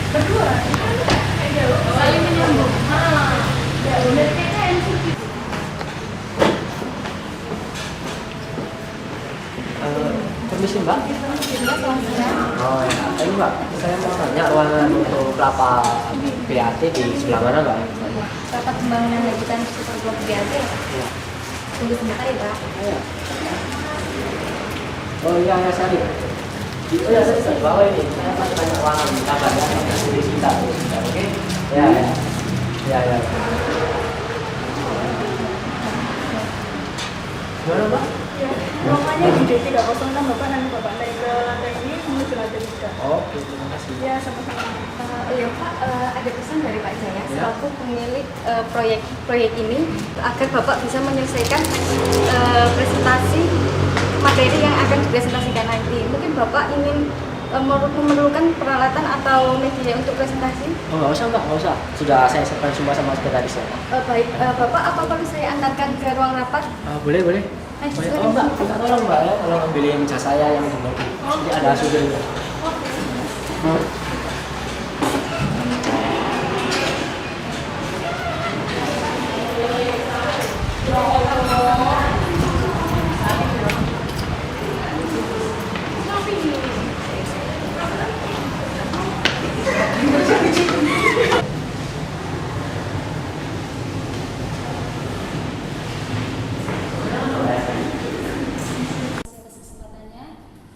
Berdua. Saling menyambung. Ya, benar kan. Permisi Mbak. Oh ya, ini Mbak, saya mau tanya ruangan untuk kelapa BAT di sebelah mana Mbak? Rapat pembangunan lanjutan Superblok BAT. Iya. Tunggu sebentar ya Pak. Iya. Oh iya, ya Sari. Oh ya, saya di bawah ini. Saya mau tanya ruangan kabarnya di kita. Oke? Ya, ya. Ya, ya. Gimana Mbak? Ya, ruangannya di D306 Bapak, nanti Bapak naik ke lantai ini menuju lantai 3. Oke, terima kasih. Ya, sama-sama. Iya Pak, ada pesan dari Pak Jaya Ya. selaku pemilik proyek ini agar Bapak bisa menyelesaikan presentasi materi yang akan dipresentasikan nanti. Mungkin Bapak ingin memerlukan peralatan atau media untuk presentasi? Oh nggak usah Mbak, nggak usah. Sudah saya siapkan semua sama sekretaris saya. Baik, Bapak apa perlu saya antarkan ke ruang rapat? Boleh, boleh. Silakan. Oh Mbak, minta tolong Mbak ya, tolong ambilin jas saya yang di mobil. Ini ada supirnya. Kesempatannya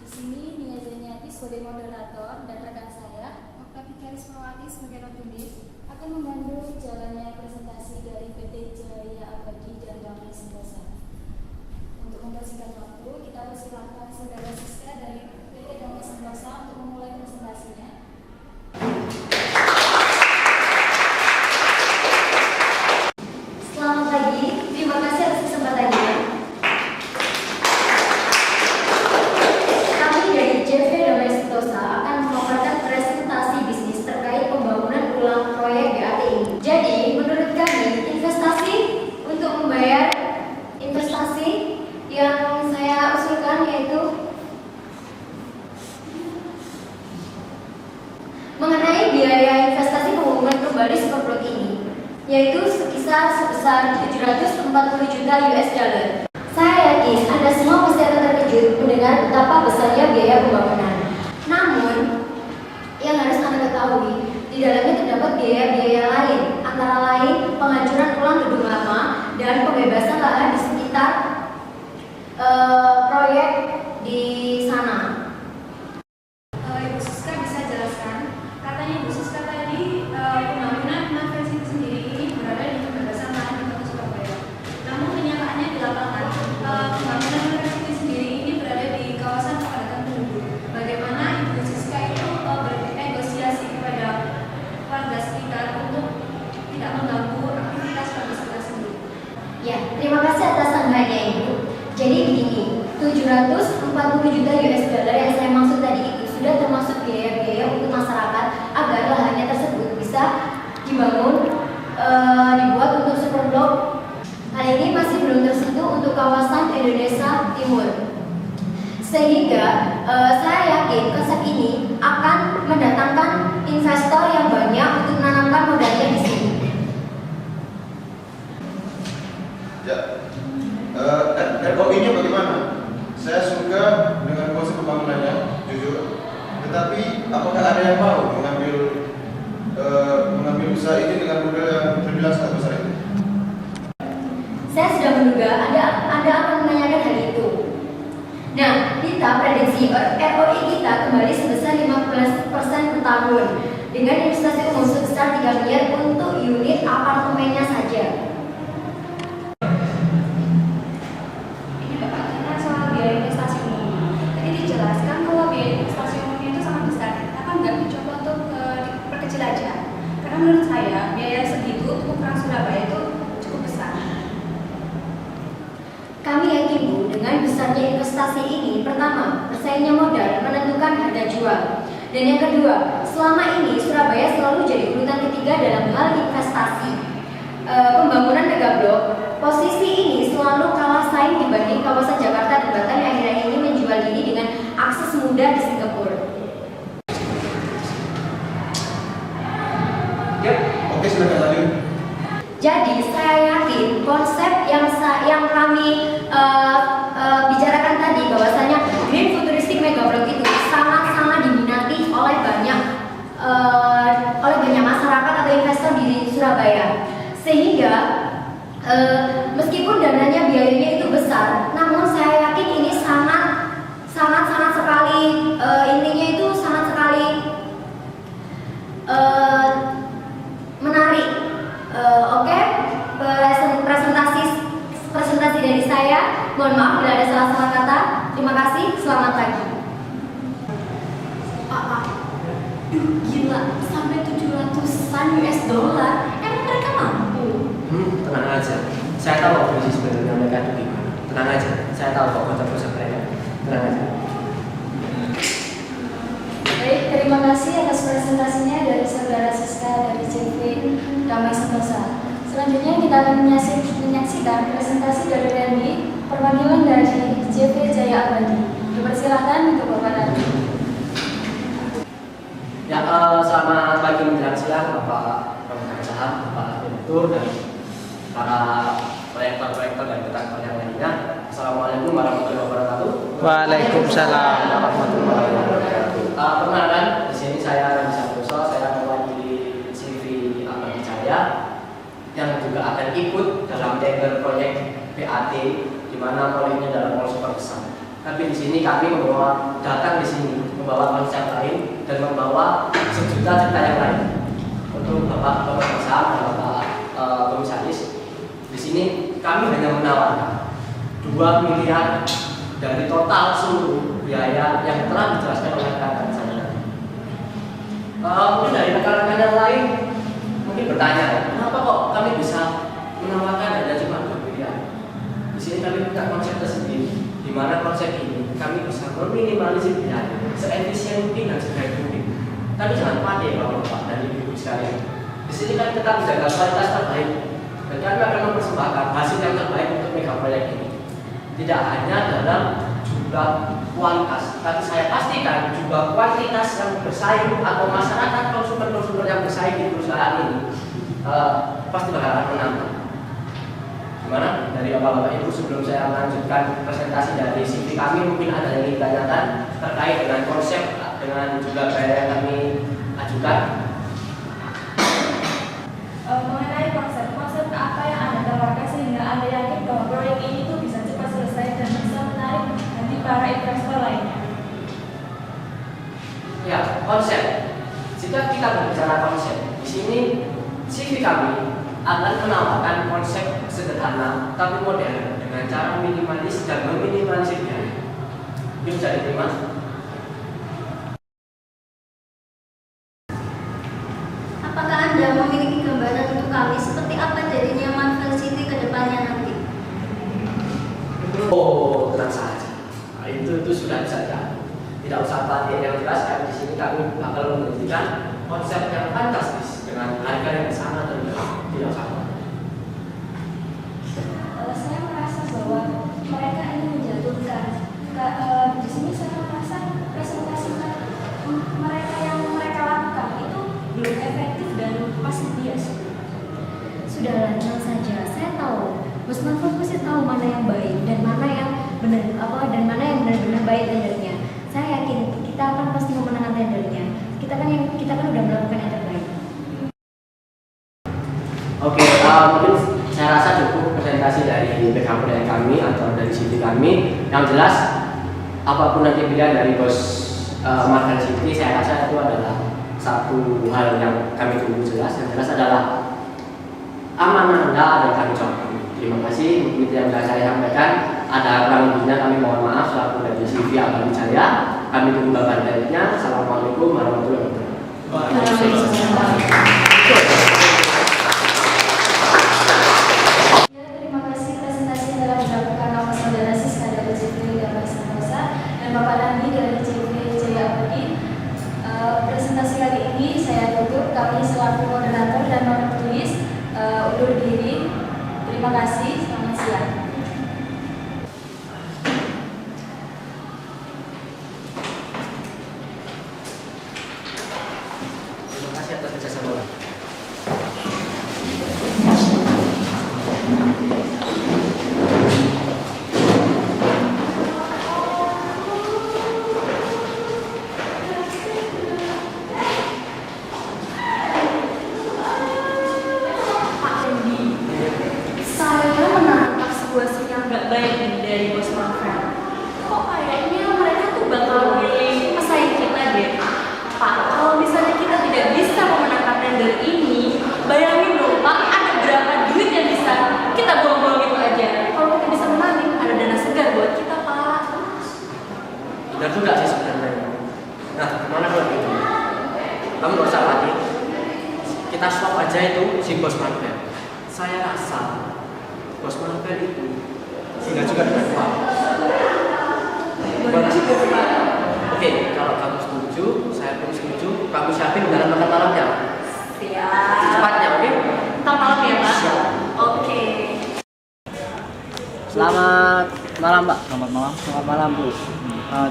di sini Nia Zeniati sebagai moderator dan rekan saya Oktavi Karismawati sebagai notulis akan membantu jalannya presentasi dari PT Jaya Abadi dan Damai Sentosa. Untuk mempersingkat waktu, kita persilakan saudara Siska dari PT Damai Sentosa untuk memulai presentasinya. Selamat pagi, terima kasih atas kesempatannya. Kami dari JV Damai Sentosa akan memaparkan presentasi bisnis terkait pembangunan ulang proyek BAT ini. Jadi, menurut kami, investasi untuk membayar investasi yang saya usulkan yaitu mengenai biaya investasi pembangunan kembali Superblok ini, yaitu sebesar 740 juta US dollar. Saya yakin Anda semua pasti akan terkejut mendengar betapa besarnya biaya pembangunan. Namun, yang harus Anda ketahui, di dalamnya terdapat biaya-biaya lain, antara lain penghancuran ulang gedung lama dan pembebasan lahan di sekitar proyek di sana. Ibu Siska bisa jelaskan? Katanya Ibu Siska tadi pembangunan Navesi itu sendiri ini berada di pembebasan lahan di Kota Surabaya. Namun kenyataannya di lapangan pembangunan Navesi itu sendiri ini berada di kawasan padat penduduk. Bagaimana Ibu Siska itu bernegosiasi kepada warga sekitar untuk tidak mengganggu aktivitas warga sekitar sendiri? Ya, terima kasih atas tanggapannya Ibu. Jadi begini, 740 juta US dollar yang saya maksud tadi itu sudah termasuk biaya-biaya untuk masyarakat agar lahannya tersebut bisa dibuat untuk Superblok. Hal ini masih belum tersentuh untuk kawasan Indonesia Timur. Sehingga saya yakin konsep ini akan mendatangkan investor yang banyak untuk menanamkan modalnya di sini. Ya, ROI-nya bagaimana? Saya suka dengan konsep pembangunannya, jujur. Tetapi apakah ada yang mau mengambil usaha ini dengan modal yang terbilang sangat besar ini? Saya sudah menduga Anda akan menanyakan hal itu. Nah, kita prediksi ROI kita kembali sebesar 15% per tahun dengan investasi umum sebesar 3 miliar untuk unit apartemennya saja. Ini Bapak tanya soal biaya investasi umum. Tadi dijelaskan kalau biaya investasi umumnya itu sangat besar. Kenapa nggak dicoba untuk diperkecil aja? Karena menurut saya biaya segitu untuk ukuran Surabaya itu cukup besar. Kami yakin Bu, dengan besarnya investasi ini, pertama, bersaingnya modal menentukan harga jual. Dan yang kedua, selama ini Surabaya selalu jadi urutan ketiga dalam hal investasi. Pembangunan megablok, posisi ini selalu kalah saing dibanding kawasan Jakarta dan bahkan akhir-akhir ini menjual diri dengan akses mudah di Singapura. intinya itu sangat sekali menarik. Oke, presentasi dari saya. Mohon maaf bila ada salah-salah kata. Terima kasih. Selamat pagi. Gila, sampai 700-an US dollar. Emang mereka mampu? Tenang aja. Saya tahu kondisi sebenarnya mereka itu gimana. Tenang aja. Saya tahu kok konsep mereka. Tenang aja. Baik, terima kasih atas presentasinya dari saudara Siska dari CV Damai Sentosa. Selanjutnya kita akan menyaksikan presentasi dari Randy, perwakilan dari CV Jaya Abadi. Dipersilakan untuk Bapak Randy. Ya, selamat pagi menjelang siang Bapak pemegang saham, Bapak Direktur dan para proyektor dan rekan yang lainnya. Assalamualaikum warahmatullahi wabarakatuh. Waalaikumsalam warahmatullahi wabarakatuh. Perkenalkan, di sini saya Randy Santoso, saya mewakili CV Abadi Jaya yang juga akan ikut dalam tender proyek PAT, di mana proyeknya dalam Mall Super besar. Tapi di sini kami datang di sini membawa konsep lain dan membawa sejuta cerita yang lain untuk Bapak pemegang saham dan Bapak komisaris. Di sini kami hanya menawarkan 2 miliar dari total seluruh biaya yang telah dijelaskan oleh rekan saya. Mungkin dari rekan-rekan yang lain mungkin bertanya, kenapa kok kami bisa menawarkan hanya cuma 2 miliar? Di sini kami punya konsep tersendiri, di mana konsep ini kami bisa meminimalisir biaya seefisien mungkin dan sebaik mungkin. Tapi jangan panik Bapak dan Ibu sekalian. Di sini kami tetap menjaga kualitas terbaik dan kami akan mempersembahkan hasil yang terbaik untuk mega proyek ini. Tidak hanya dalam jumlah kualitas, tapi saya pastikan juga kuantitas yang bersaing atau masyarakat konsumen yang bersaing di perusahaan ini pasti bakalan menambah. Gimana dari Bapak-Bapak Ibu, sebelum saya melanjutkan presentasi dari CV kami, mungkin ada yang ingin ditanyakan terkait dengan konsep dengan juga biaya yang kami ajukan. Mengenai konsep apa yang Anda tawarkan sehingga Anda yakin bahwa proyek ini tuh bisa cepat selesai dan bisa menarik nanti para investor lainnya? Ya, konsep. Jika kita berbicara konsep, di sini CV kami akan menawarkan konsep sederhana tapi modern dengan cara minimalis dan meminimalisir biaya. Ini bisa diterima? Apakah Anda memiliki gambaran untuk kami seperti apa jadinya Marvel City ke depannya nanti? Oh, tenang saja. Nah, itu sudah bisa diatur. Tidak usah panik, yang jelas di sini kami bakal menunjukkan konsep yang fantastis dengan harga yang sangat rendah. Tidak usah panik. Saya merasa bahwa mereka ini menjatuhkan. Di sini saya merasa presentasi mereka yang mereka lakukan itu belum efektif dan masih bias. Sudahlah, tenang saja. Saya tahu, Bos Marvel pasti tahu mana yang baik dan mana yang benar-benar baik tendernya. Saya yakin kita akan pasti memenangkan tendernya. Kita kan udah melakukan yang terbaik. Oke, mungkin saya rasa cukup presentasi dari background proyek kami atau dari CV kami. Yang jelas, apapun nanti pilihan dari Bos Marvel City, saya rasa itu adalah satu hal yang kami tunggu jelas. Yang jelas adalah amanah Anda dan kami jawab. Terima kasih. Mungkin itu yang bisa saya sampaikan. Ada kurang lebihnya kami mohon maaf selaku dari CV Abadi Jaya. Kami tunggu kabar baiknya. Assalamualaikum warahmatullahi wabarakatuh. Terima kasih, presentasi yang telah dilakukan oleh saudara Siska dari CV Damai Sentosa dan Bapak Randy dari CV Jaya Abadi. Presentasi kali ini saya tutup. Kami selaku moderator dan penulis undur diri. Terima kasih. Selamat siang. Terima kasih atas kerjasama. Saya menangkap sebuah sinyal nggak baik nih dari Bos Marvel. Kok kayaknya mereka tuh bakal willing Bayangin dong Pak, ada berapa duit yang bisa kita buang-buang itu aja. Kalau kita bisa menangin, ada dana segar buat kita Pak. Benar juga sih sebenarnya. Nah, gimana kalau gitu? Kamu gak usah lagi. Kita swap aja itu si bos Marvel. Saya rasa bos Marvel itu singgah juga dengan Pak. Oke, kalau kamu setuju, saya pun setuju. Kamu siapin undangan makan malamnya. Siap. Secepatnya, oke? Ntar malam ya Pak. Siap. Oke. Selamat malam, Pak. Selamat malam. Selamat malam, Bu.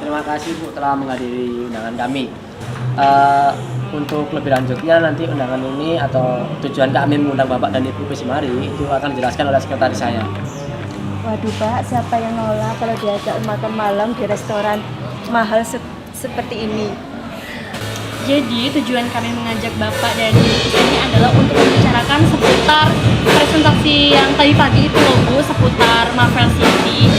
Terima kasih, Bu, telah menghadiri undangan kami. Untuk lebih lanjutnya nanti undangan ini atau tujuan kami mengundang Bapak dan Ibu Kesimari itu akan dijelaskan oleh sekretaris saya. Waduh Pak, siapa yang nolak kalau diajak makan malam di restoran mahal seperti ini? Jadi tujuan kami mengajak Bapak dan Ibu ke sini adalah untuk membicarakan seputar presentasi yang tadi pagi itu loh Bu, seputar Marvel City.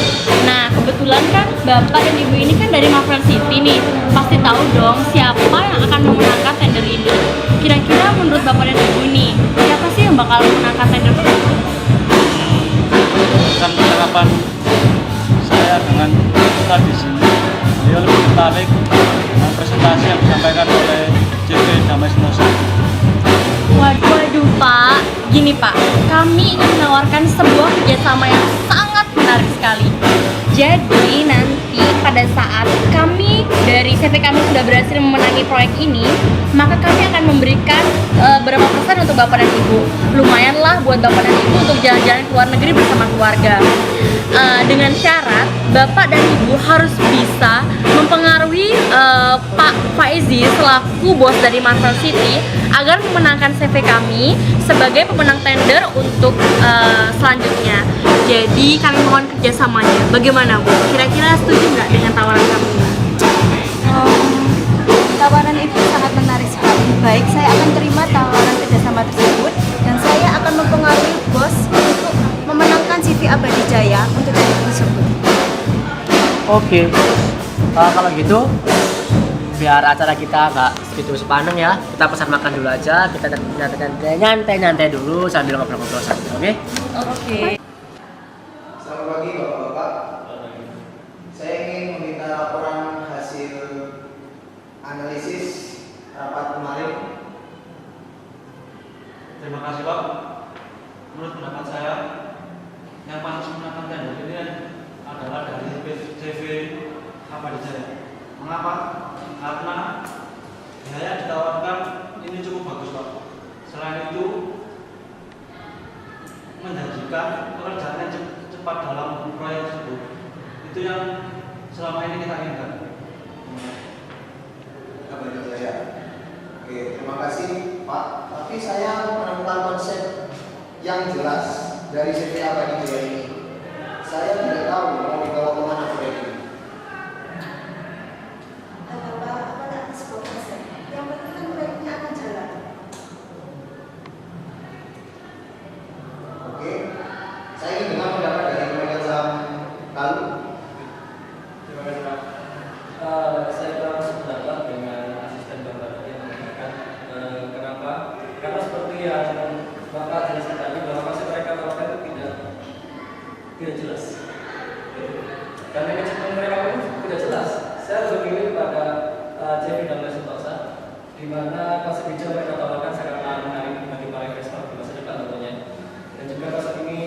Nah kebetulan kan Bapak dan Ibu ini kan dari Marvel City nih, pasti tahu dong siapa yang akan memenangkan tender ini. Kira-kira menurut Bapak dan Ibu nih, siapa sih yang bakal memenangkan tender tersebut? Kan percakapan saya dengan kita di sini, beliau lebih tertarik dengan presentasi yang disampaikan oleh JV Damai Senosa. Waduh Pak, gini Pak, kami ingin menawarkan sebuah kerjasama yang sangat menarik sekali. Jadi nanti pada saat kami dari CV kami sudah berhasil memenangi proyek ini, maka kami akan memberikan berapa persen untuk Bapak dan Ibu. Lumayan lah buat Bapak dan Ibu untuk jalan-jalan ke luar negeri bersama keluarga. Dengan syarat Bapak dan Ibu harus bisa mempengaruhi Pak Faizi selaku bos dari Marvel City agar memenangkan CV kami sebagai pemenang tender untuk selanjutnya. Jadi kami mohon kerjasamanya. Bagaimana Bu? Kira-kira setuju nggak dengan tawaran kami? Tawaran itu sangat menarik sekali. Baik, saya akan terima tawaran kerjasama tersebut dan saya akan mempengaruhi bos untuk memenangkan CV Abadi Jaya untuk tender tersebut. Oke. Kalau gitu, biar acara kita nggak segitu sepaneng ya, kita pesan makan dulu aja. Kita nyantai dulu sambil ngobrol-ngobrol santai, oke? Oke. Selamat pagi Bapak-Bapak. Saya ingin meminta laporan hasil analisis rapat kemarin. Terima kasih Pak. Menurut pendapat saya, yang pantas menangkan tender ini adalah dari JV Abadi Jaya. Mengapa? Karena biaya ditawarkan ini cukup bagus Pak. Selain itu menjanjikan pekerjaan yang cepat dalam proyek tersebut. Itu yang selama ini kita inginkan. Abadi Jaya. Oke, terima kasih Pak. Tapi saya menemukan konsep yang jelas dari CV Abadi Jaya ini. Saya tidak tahu mau dibawa kemana proyek ini. Yang penting kan proyeknya akan jalan. Oke, saya ingin dengar pendapat dari pemegang saham Kalu. Terima kasih Pak. Saya kurang sependapat dengan asisten Bapak tadi yang mengatakan kenapa? Karena seperti yang Bapak jelaskan tadi bahwa konsep mereka tawarkan itu tidak jelas. Dan manajemen mereka pun tidak jelas. Saya berpikir pada JV Damai Senosa, di mana konsep hijau mereka tawarkan sangatlah menarik bagi para investor di masa depan tentunya. Dan juga konsep ini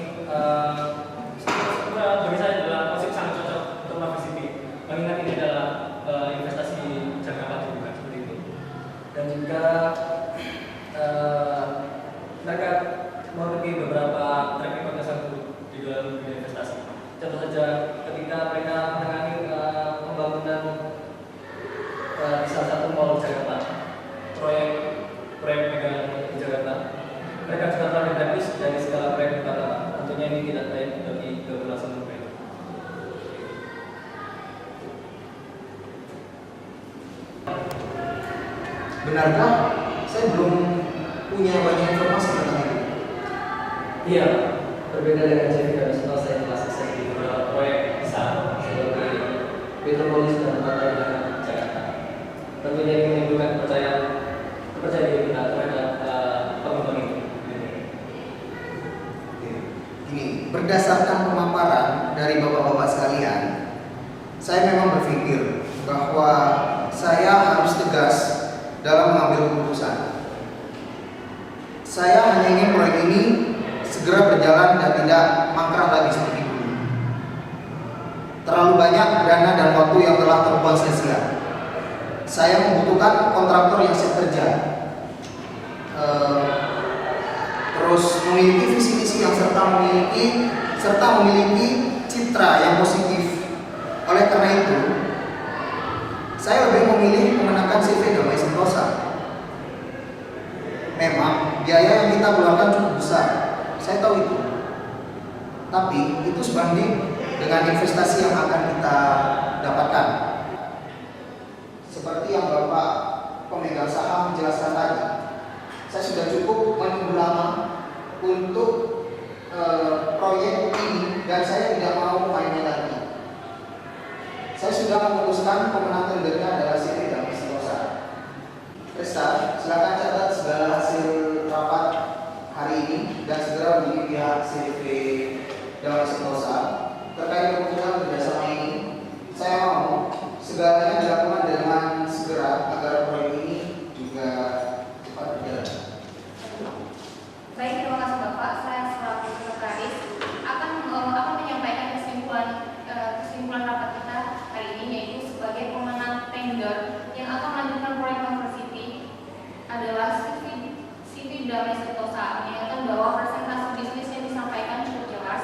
bagi saya adalah konsep sangat cocok untuk Marvel City. Mengingat ini adalah investasi jangka panjang juga seperti itu. Dan juga mereka memiliki beberapa track record yang sangat di dalam dunia investasi. Contoh saja ketika mereka menangani pembangunan di salah satu mall Jakarta, proyek mega di Jakarta, mereka juga telah diblacklist dari segala proyek Jakarta. Tentunya ini tidak baik bagi keberlangsungan proyek. Benarkah saya belum punya banyak informasi tentang itu? Iya, berbeda dengan JV Damai Senosa yang telah sukses di beberapa proyek besar seperti Metropolis dan tempat lain di Jakarta. Tentunya ini menimbulkan kepercayaan diri kita terhadap pengembang itu. saya memang berpikir bahwa saya harus tegas dalam mengambil keputusan. Saya hanya ingin proyek ini segera berjalan dan tidak mangkrak lagi seperti dulu. Terlalu banyak dana dan waktu yang telah terbuang sia-sia. Saya membutuhkan kontraktor yang siap kerja, terus memiliki visi misi yang serta memiliki citra yang positif. Oleh karena itu, saya lebih memilih memenangkan CV Damai Sentosa. Memang biaya yang kita keluarkan cukup besar, saya tahu itu. Tapi itu sebanding dengan investasi yang akan kita dapatkan. Seperti yang Bapak pemegang saham menjelaskan tadi, saya sudah cukup menunggu lama untuk proyek ini dan saya tidak mau mainnya lagi. Saya sudah memutuskan pemenang tendernya adalah CV Damai Sentosa. Resta, silakan catat segala hasil rapat hari ini dan segera hubungi pihak CV Damai Sentosa terkait keputusan kerjasama ini. Saya mau segalanya dilakukan dengan segera agar proyek ini juga cepat berjalan. Baik, terima kasih Bapak. Saya selaku sekretaris akan menyampaikan kesimpulan rapat kita hari ini, yaitu sebagai pemenang tender yang akan melanjutkan proyek University adalah CV Damai Sentosa, menyatakan bahwa presentasi bisnis yang disampaikan cukup jelas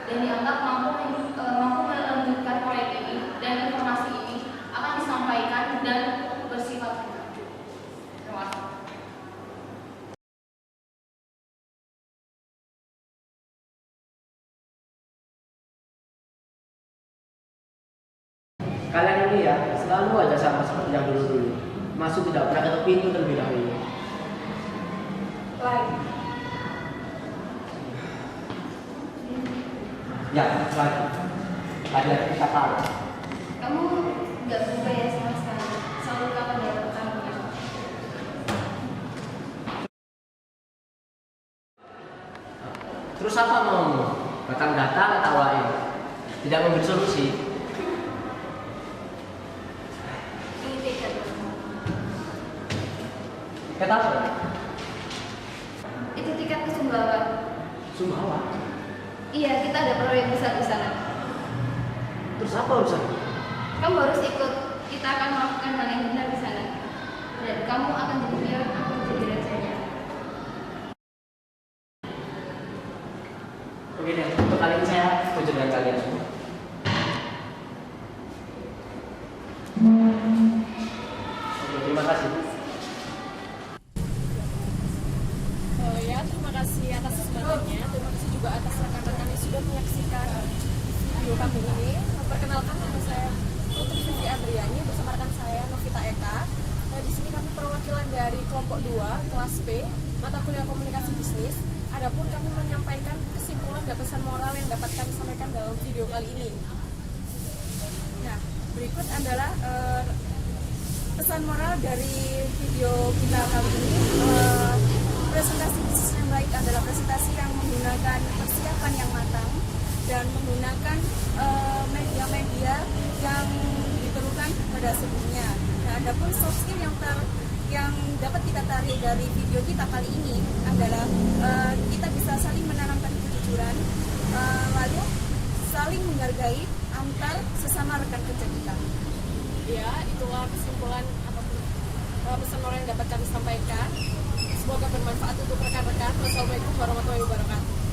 dan dianggap mampu melanjutkan proyek ini, dan informasi ini akan disampaikan dan bersifat lanjut. Terima kasih. Kalian ini ya selalu aja sama seperti yang dulu-dulu. Masuk tidak pernah ketuk pintu terlebih dahulu. Baik. Ya, lagi. Ada kita tahu. Kamu nggak berubah ya sama sekali. Selalu kapan ya kamu ya? Terus apa mau? Datang-datang ketawain. Tidak memberi solusi. Ini tiket. Kenapa? Itu tiket ke Sumbawa. Sumbawa. Iya, kita ada proyek besar di sana. Terus apa urusan? Kamu harus ikut. Kita akan melakukan hal yang benar di sana. Dan kamu akan jadi pion, aku jadi rajanya. Oke deh, untuk kali ini saya setuju dengan kalian semua. Oke, terima kasih. Ya, terima kasih atas kesempatannya. Terima kasih juga atas rekan-rekan yang sudah menyaksikan video kami ini. Perkenalkan, nama saya Putri Vivi Adriani bersama rekan saya Novita Eka. Di sini kami perwakilan dari kelompok 2 kelas B mata kuliah komunikasi bisnis. Adapun kami menyampaikan kesimpulan dan pesan moral yang dapat kami sampaikan dalam video kali ini. Nah, berikut adalah pesan moral dari video kita kali ini. Presentasi bisnis yang baik adalah presentasi yang menggunakan persiapan yang matang dan menggunakan media-media yang diperlukan pada sebelumnya. Nah, adapun soft skill yang dapat kita tarik dari video kita kali ini adalah kita bisa saling menanamkan kejujuran, lalu saling menghargai antar sesama rekan kerja kita. Ya, itulah kesimpulan ataupun pesan moral yang dapat kami sampaikan. Semoga bermanfaat untuk rekan-rekan. Wassalamualaikum warahmatullahi wabarakatuh.